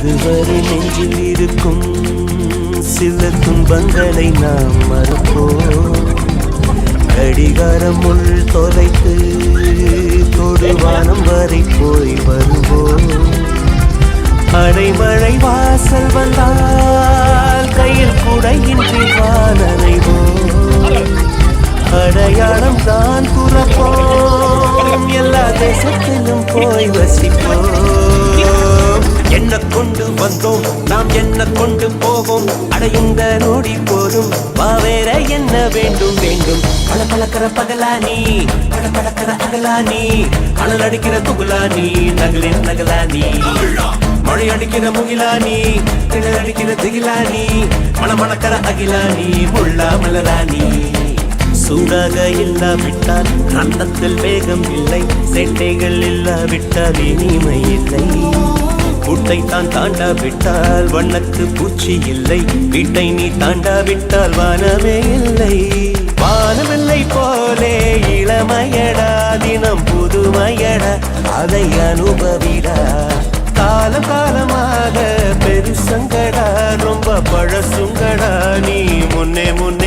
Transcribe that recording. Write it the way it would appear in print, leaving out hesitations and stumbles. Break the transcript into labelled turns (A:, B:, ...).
A: அதுவரை நெஞ்சில் இருக்கும் சில துன்பங்களை நாம் மறப்போம். கடிகாரம் உள் தொலைத்து தொடுவானம் வரை போய் வருவோம். அடைமழை வாசல் வந்தால் கையில் குடையின்றி வானறைவோம். அடையாளம் தான் துறப்போம், எல்லா தேசத்திலும் போய் வசிப்போம். என்ன கொண்டு வந்தோம் நாம் என்ன கொண்டு போவோம், அடையுந்த நோடி போதும் வேற என்ன வேண்டும் வேண்டும். பல பழக்கிற பகலானி பட படக்கிற அகலானி, அனல் அடிக்கிற துகுலானி நகலின் நகலானி, மழை அடிக்கிற முகிலானி திணல் அடிக்கிற திகிலானி, மணமணக்கிற அகிலானி முள்ளா மலராணி. சூடாக இல்லாவிட்டால் ரத்தத்தில் வேகம் இல்லை, சேட்டைகள் இல்லாவிட்டால் இனிமை இல்லை. கூட்டை தான் தாண்டாவிட்டால் வண்ணத்து பூச்சி இல்லை, வீட்டை நீ தாண்டாவிட்டால் வானமே இல்லை. வானமில்லை போலே இளமையடா, தினம் புதுமையடா, அதை அனுபவிடா. காலம் காலமாக பெருசங்கடா, ரொம்ப பழசுங்கடா, நீ முன்னே முன்னே